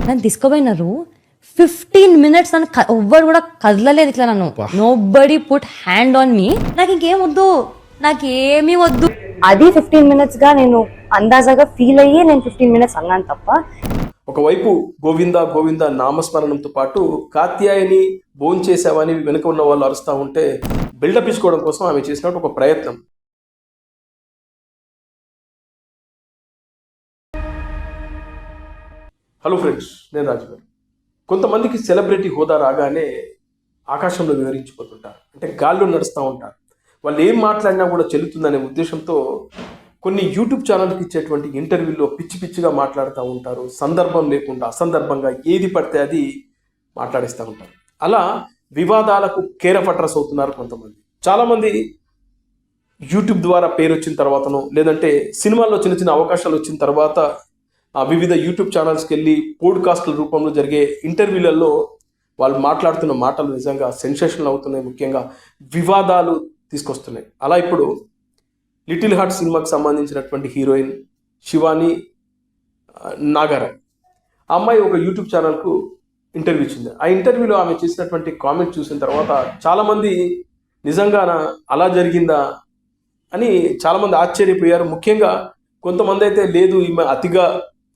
నన్ను తీసుకోపోయినారు 15 minutes నన్ను ఎవ్వరు కూడా కదలలేదు ఇట్లా నన్ను. Nobody put hand on me. నాకు ఇంకేం వద్దు, నాకేమీ వద్దు. అది 15 minutes గా నేను అందాజాగా ఫీల్ అయ్యి నేను 15 minutes అన్నాను తప్ప. ఒకవైపు గోవింద గోవింద నామస్మరణంతో పాటు కాత్యాయని భోంచేసావని వెనుక ఉన్న వాళ్ళు అరుస్తూ ఉంటే బిల్డప్ ఇచ్చుకోవడం కోసం ఆమె చేసినట్టు ఒక ప్రయత్నం. హలో ఫ్రెండ్స్, నేను రాజుగారు. కొంతమందికి సెలబ్రిటీ హోదా రాగానే ఆకాశంలో వివరించిపోతుంటారు, అంటే గాల్లో నడుస్తూ ఉంటారు. వాళ్ళు ఏం మాట్లాడినా కూడా చెల్లుతుందనే ఉద్దేశంతో కొన్ని యూట్యూబ్ ఛానల్కి ఇచ్చేటువంటి ఇంటర్వ్యూల్లో పిచ్చి పిచ్చిగా మాట్లాడుతూ ఉంటారు. సందర్భం లేకుండా అసందర్భంగా ఏది పడితే అది మాట్లాడిస్తూ ఉంటారు. అలా వివాదాలకు కేరఫట్రస్ అవుతున్నారు కొంతమంది. చాలామంది యూట్యూబ్ ద్వారా పేరు వచ్చిన తర్వాతనో లేదంటే సినిమాల్లో చిన్న చిన్న అవకాశాలు వచ్చిన తర్వాత వివిధ యూట్యూబ్ ఛానల్స్కి వెళ్ళి పోడ్కాస్ట్ల రూపంలో జరిగే ఇంటర్వ్యూలలో వాళ్ళు మాట్లాడుతున్న మాటలు నిజంగా సెన్సేషనల్ అవుతున్నాయి, ముఖ్యంగా వివాదాలు తీసుకొస్తున్నాయి. అలా ఇప్పుడు లిటిల్ హార్ట్ సినిమాకి సంబంధించినటువంటి హీరోయిన్ శివాని నాగరాయ్, ఆ అమ్మాయి ఒక యూట్యూబ్ ఛానల్కు ఇంటర్వ్యూ ఇచ్చింది. ఆ ఇంటర్వ్యూలో ఆమె చేసినటువంటి కామెంట్ చూసిన తర్వాత చాలామంది నిజంగా అలా జరిగిందా అని చాలామంది ఆశ్చర్యపోయారు. ముఖ్యంగా కొంతమంది అయితే లేదు, ఈమె అతిగా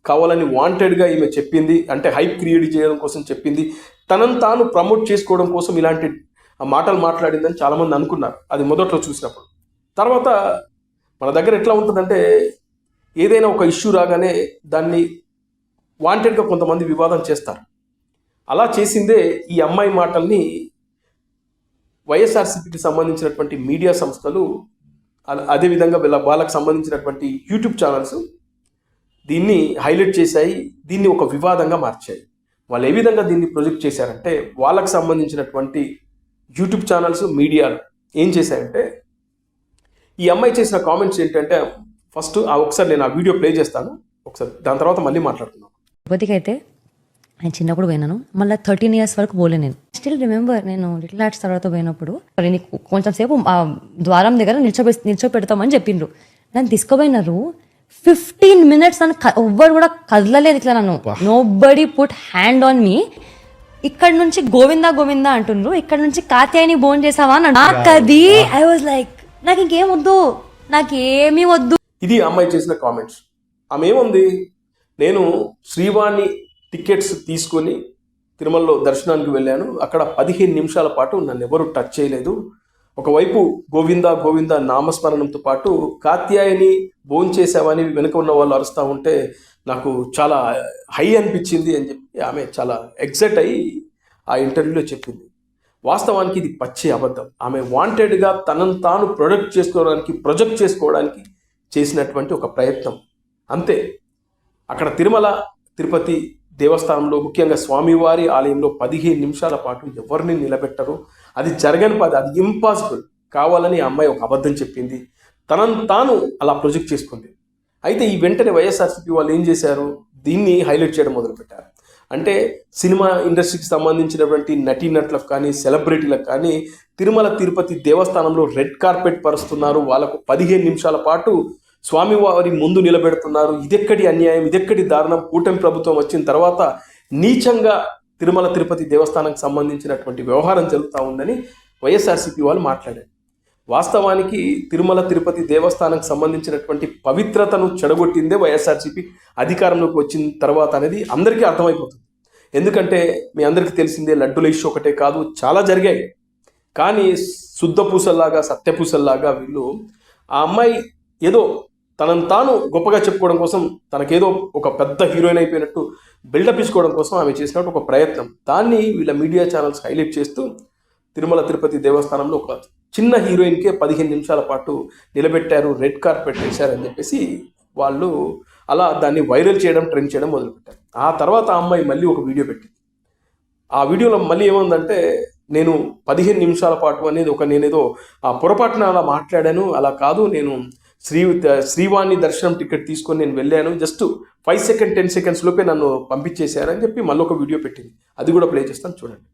కావాలని వాంటెడ్గా ఈమె చెప్పింది, అంటే హైప్ క్రియేట్ చేయడం కోసం చెప్పింది, తనను తాను ప్రమోట్ చేసుకోవడం కోసం ఇలాంటి మాటలు మాట్లాడిందని చాలామంది అనుకున్నారు అది మొదట్లో చూసినప్పుడు. తర్వాత మన దగ్గర ఎట్లా ఉంటుందంటే ఏదైనా ఒక ఇష్యూ రాగానే దాన్ని వాంటెడ్గా కొంతమంది వివాదం చేస్తారు. అలా చేసిందే ఈ అమ్మాయి మాటల్ని వైఎస్ఆర్సీపీకి సంబంధించినటువంటి మీడియా సంస్థలు, అదేవిధంగా వాళ్ళకి సంబంధించినటువంటి యూట్యూబ్ ఛానల్స్ దీన్ని హైలైట్ చేశాయి, దీన్ని ఒక వివాదంగా మార్చాయి. వాళ్ళు ఏ విధంగా దీన్ని ప్రొజెక్ట్ చేశారంటే వాళ్ళకి సంబంధించినటువంటి యూట్యూబ్ ఛానల్స్ మీడియాలు ఏం చేశాయంటే ఈ అమ్మాయి చేసిన కామెంట్స్ ఏంటంటే ఫస్ట్ ఒకసారి నేను ఆ వీడియో ప్లే చేస్తాను ఒకసారి, దాని తర్వాత మళ్ళీ మాట్లాడుతున్నాను. తిరుపతికి అయితే నేను చిన్నప్పుడు పోయినాను, మళ్ళీ 13 years వరకు పోలే. నేను స్టిల్ రిమెంబర్, నేను లిటిల్ హార్ట్స్ తర్వాత పోయినప్పుడు కొంచెం సేపు ద్వారం దగ్గర నిల్చోపెడతామని చెప్పిండ్రు. నన్ను తీసుకోపోయినారు 15 minutes నన్ను ఎవ్వరు కూడా కదలలేదు ఇట్లా నన్ను. Nobody put hand on me. ఇక్కడ నుంచి గోవిందా గోవిందా అంటుండ్రు, ఇక్కడ నుంచి కాత్యాయని భోజనం చేసావా నాకది. ఐ వాజ్ లైక్, నాకు ఇంకేం వద్దు, నాకేమీ వద్దు. ఇది అమ్మాయి చేసిన కామెంట్స్. ఆమె ఏముంది, నేను శ్రీవాణి టికెట్స్ తీసుకొని తిరుమలలో దర్శనానికి వెళ్ళాను, అక్కడ 15 నిమిషాల పాటు నన్ను ఎవరు టచ్ చేయలేదు. ఒకవైపు గోవింద గోవింద నామస్మరణంతో పాటు కాత్యాయని భోంచేసావని వెనుక ఉన్న వాళ్ళు అరుస్తూ ఉంటే నాకు చాలా హై అనిపించింది అని చెప్పి ఆమె చాలా ఎగ్జైట్ అయ్యి ఆ ఇంటర్వ్యూలో చెప్పింది. వాస్తవానికి ఇది పచ్చి అబద్ధం. ఆమె వాంటెడ్గా తనను తాను ప్రొజెక్ట్ చేసుకోవడానికి చేసినటువంటి ఒక ప్రయత్నం అంతే. అక్కడ తిరుమల తిరుపతి దేవస్థానంలో ముఖ్యంగా స్వామివారి ఆలయంలో 15 నిమిషాల పాటు ఎవరిని నిలబెట్టరు, అది జరగని పని, అది ఇంపాసిబుల్. కావాలని ఆ అమ్మాయి ఒక అబద్ధం చెప్పింది, తనను తాను అలా ప్రొజెక్ట్ చేసుకుంది. అయితే ఈ వెంటనే వైఎస్ఆర్సీపీ వాళ్ళు ఏం చేశారు, దీన్ని హైలైట్ చేయడం మొదలుపెట్టారు. అంటే సినిమా ఇండస్ట్రీకి సంబంధించినటువంటి నటీనటులకు కానీ సెలబ్రిటీలకు కానీ తిరుమల తిరుపతి దేవస్థానంలో రెడ్ కార్పెట్ పరుస్తున్నారు, వాళ్ళకు 15 నిమిషాల పాటు స్వామివారి ముందు నిలబెడుతున్నారు. ఇదెక్కడి అన్యాయం, ఇదెక్కడి దారుణం. కూటమి ప్రభుత్వం వచ్చిన తర్వాత నీచంగా తిరుమల తిరుపతి దేవస్థానానికి సంబంధించినటువంటి వ్యవహారం జరుగుతూ ఉందని వైఎస్ఆర్సీపీ వాళ్ళు మాట్లాడారు. వాస్తవానికి తిరుమల తిరుపతి దేవస్థానానికి సంబంధించినటువంటి పవిత్రతను చెడగొట్టిందే వైఎస్ఆర్సీపీ అధికారంలోకి వచ్చిన తర్వాత అనేది అందరికీ అర్థమైపోతుంది. ఎందుకంటే మీ అందరికీ తెలిసిందే, లడ్డుల ఇష్యూ ఒకటే కాదు, చాలా జరిగాయి. కానీ శుద్ధపూసల్లాగా సత్యపూసల్లాగా వీళ్ళు ఆ అమ్మాయి ఏదో తనను తాను గొప్పగా చెప్పుకోవడం కోసం, తనకేదో ఒక పెద్ద హీరోయిన్ అయిపోయినట్టు బిల్డప్ ఇచ్చుకోవడం కోసం ఆమె చేసినట్టు ఒక ప్రయత్నం. దాన్ని వీళ్ళ మీడియా ఛానల్స్ హైలైట్ చేస్తూ తిరుమల తిరుపతి దేవస్థానంలో ఒక చిన్న హీరోయిన్కే 15 నిమిషాల పాటు నిలబెట్టారు, రెడ్ కార్పెట్ వేశారని చెప్పేసి వాళ్ళు అలా దాన్ని వైరల్ చేయడం, ట్రెండ్ చేయడం మొదలుపెట్టారు. ఆ తర్వాత ఆ అమ్మాయి మళ్ళీ ఒక వీడియో పెట్టింది. ఆ వీడియోలో మళ్ళీ ఏముందంటే, నేను 15 నిమిషాల పాటు అనేది నేనేదో పొరపాటున అలా మాట్లాడాను, అలా కాదు, నేను శ్రీవాణి దర్శనం టికెట్ తీసుకొని నేను వెళ్ళాను, జస్ట్ 5 seconds 10 seconds లోపే నన్ను పంపించేశారని చెప్పి మళ్ళీ ఒక వీడియో పెట్టింది. అది కూడా ప్లే చేస్తాను, చూడండి.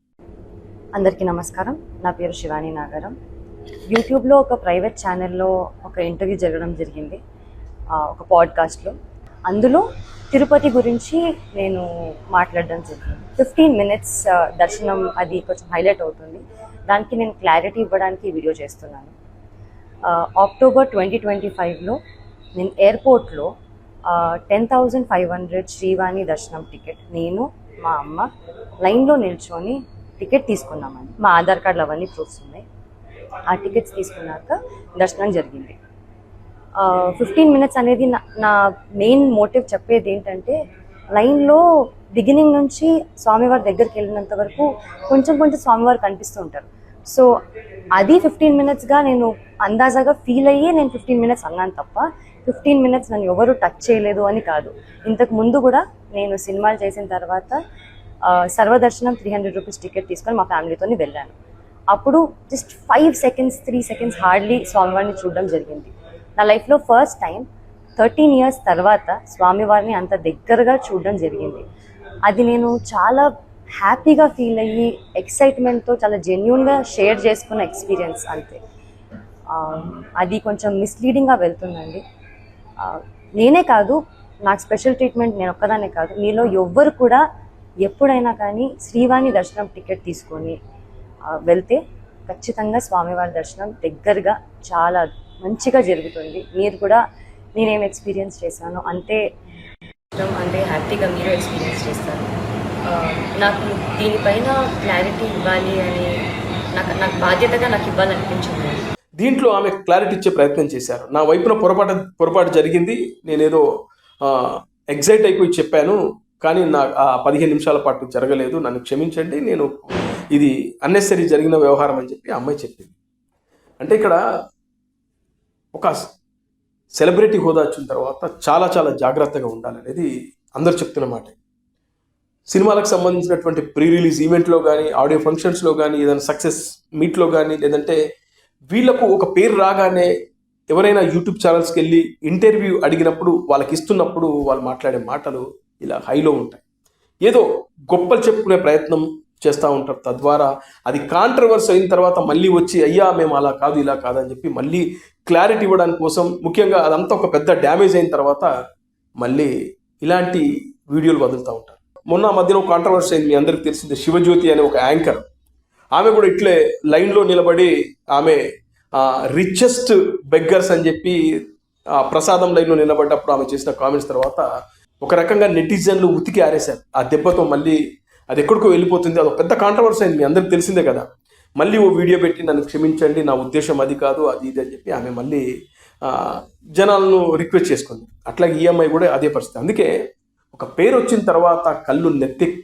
అందరికీ నమస్కారం, నా పేరు శివాని నాగరం. యూట్యూబ్లో ఒక ప్రైవేట్ ఛానల్లో ఒక ఇంటర్వ్యూ జరగడం జరిగింది, ఒక పాడ్కాస్ట్లో. అందులో తిరుపతి గురించి నేను మాట్లాడడం జరిగింది. 15 minutes దర్శనం అది కొంచెం హైలైట్ అవుతుంది. దానికి నేను క్లారిటీ ఇవ్వడానికి ఈ వీడియో చేస్తున్నాను. అక్టోబర్ 2025లో నేను ఎయిర్పోర్ట్లో 10,500 శ్రీవాణి దర్శనం టికెట్ నేను మా అమ్మ లైన్లో నిల్చొని టికెట్ తీసుకున్నామని. మా ఆధార్ కార్డులు అవన్నీ ప్రూఫ్స్ ఉన్నాయి. ఆ టికెట్స్ తీసుకున్నాక దర్శనం జరిగింది. 15 minutes అనేది నా మెయిన్ మోటివ్ చెప్పేది ఏంటంటే, లైన్లో బిగినింగ్ నుంచి స్వామివారి దగ్గరికి వెళ్ళినంత వరకు కొంచెం కొంచెం స్వామివారు కనిపిస్తూ ఉంటారు. సో అది 15 minutesగా నేను అందాజాగా ఫీల్ అయ్యి నేను 15 minutes అన్నాను తప్ప 15 minutes నన్ను ఎవరు టచ్ చేయలేదు అని కాదు. ఇంతకు ముందు కూడా నేను సినిమాలు చేసిన తర్వాత సర్వదర్శనం 300 రూపీస్ టికెట్ తీసుకొని మా ఫ్యామిలీతో వెళ్ళాను. అప్పుడు జస్ట్ 5 seconds 3 seconds హార్డ్లీ స్వామివారిని చూడడం జరిగింది. నా లైఫ్లో ఫస్ట్ టైం 13 years తర్వాత స్వామివారిని అంత దగ్గరగా చూడడం జరిగింది. అది నేను చాలా హ్యాపీగా ఫీల్ అయ్యి ఎక్సైట్మెంట్తో చాలా జెన్యూన్గా షేర్ చేసుకున్న ఎక్స్పీరియన్స్ అంతే. అది కొంచెం మిస్లీడింగ్గా వెళ్తుందండి. నేనే కాదు, నాకు స్పెషల్ ట్రీట్మెంట్ నేను ఒక్కదానే కాదు, మీలో ఎవ్వరు కూడా ఎప్పుడైనా కానీ శ్రీవాణి దర్శనం టికెట్ తీసుకొని వెళ్తే ఖచ్చితంగా స్వామివారి దర్శనం దగ్గరగా చాలా మంచిగా జరుగుతుంది. మీరు కూడా నేనేం ఎక్స్పీరియన్స్ చేశాను అంతే హ్యాపీగా మీరు ఎక్స్పీరియన్స్ చేస్తారు. నాకు దీనిపైన క్లారిటీ ఇవ్వాలి అని నాకు బాధ్యతగా నాకు ఇవ్వాలనిపించింది. దీంట్లో ఆమె క్లారిటీ ఇచ్చే ప్రయత్నం చేశారు. నా వైపున పొరపాటు జరిగింది, నేనేదో ఎగ్జైట్ అయిపోయి చెప్పాను, కానీ నా 15 నిమిషాల పాటు జరగలేదు, నన్ను క్షమించండి, నేను ఇది అన్నెసరీ జరిగిన వ్యవహారం అని చెప్పి ఆ అమ్మాయి చెప్పింది. అంటే ఇక్కడ ఒక సెలబ్రిటీ హోదా వచ్చిన తర్వాత చాలా చాలా జాగ్రత్తగా ఉండాలనేది అందరూ చెప్తున్న మాట. సినిమాలకు సంబంధించినటువంటి ప్రీ రిలీజ్ ఈవెంట్లో కానీ, ఆడియో ఫంక్షన్స్లో కానీ, ఏదైనా సక్సెస్ మీట్లో కానీ, లేదంటే వీళ్ళకు ఒక పేరు రాగానే ఎవరైనా యూట్యూబ్ ఛానల్స్కి వెళ్ళి ఇంటర్వ్యూ అడిగినప్పుడు వాళ్ళకి ఇస్తున్నప్పుడు వాళ్ళు మాట్లాడే మాటలు ఇలా హైలో ఉంటాయి. ఏదో గొప్పలు చెప్పుకునే ప్రయత్నం చేస్తూ ఉంటారు. తద్వారా అది కాంట్రవర్సీ అయిన తర్వాత మళ్ళీ వచ్చి అయ్యా మేము అలా కాదు ఇలా కాదని చెప్పి మళ్ళీ క్లారిటీ ఇవ్వడానికి కోసం, ముఖ్యంగా అదంతా ఒక పెద్ద డ్యామేజ్ అయిన తర్వాత మళ్ళీ ఇలాంటి వీడియోలు వదులుతూ ఉంటారు. మొన్న మధ్యలో కాంట్రవర్సీ అయింది, మీ అందరికీ తెలిసిందే. శివజ్యోతి అనే ఒక యాంకర్, ఆమె కూడా ఇట్లే లైన్లో నిలబడి ఆమె రిచెస్ట్ బెగ్గర్స్ అని చెప్పి ప్రసాదం లైన్లో నిలబడ్డప్పుడు ఆమె చేసిన కామెంట్స్ తర్వాత ఒక రకంగా నెటిజన్లు ఉతికి ఆరేశారు. ఆ దెబ్బతో మళ్ళీ అది ఎక్కడికో వెళ్ళిపోతుంది. అది ఒక పెద్ద కాంట్రవర్సీ అయింది, మీ అందరికి తెలిసిందే కదా. మళ్ళీ ఓ వీడియో పెట్టి నన్ను క్షమించండి, నా ఉద్దేశం అది కాదు, అది ఇది అని చెప్పి ఆమె మళ్ళీ జనాలను రిక్వెస్ట్ చేసుకుంది. అట్లాగే ఈఎంఐ కూడా అదే పరిస్థితి. అందుకే ఒక పేరు వచ్చిన తర్వాత కళ్ళు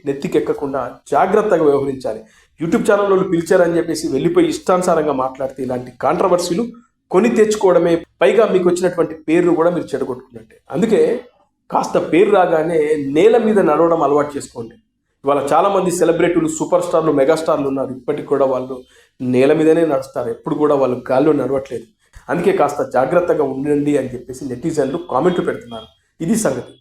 నెత్తికెక్కకుండా జాగ్రత్తగా వ్యవహరించాలి. యూట్యూబ్ ఛానల్ వాళ్ళు పిలిచారని చెప్పేసి వెళ్ళిపోయి ఇష్టానుసారంగా మాట్లాడితే ఇలాంటి కాంట్రవర్సీలు కొని తెచ్చుకోవడమే, పైగా మీకు వచ్చినటువంటి పేరును కూడా మీరు చెడగొట్టుకున్నట్టే. అందుకే కాస్త పేరు రాగానే నేల మీద నడవడం అలవాటు చేసుకోండి. ఇవాళ చాలామంది సెలబ్రిటీలు, సూపర్ స్టార్లు, మెగాస్టార్లు ఉన్నారు, ఇప్పటికి కూడా వాళ్ళు నేల మీదనే నడుస్తారు, ఎప్పుడు కూడా వాళ్ళు గాల్లో నడవట్లేదు. అందుకే కాస్త జాగ్రత్తగా ఉండండి అని చెప్పేసి నెటిజన్లు కామెంట్లు పెడుతున్నారు. ఇది సంగతి.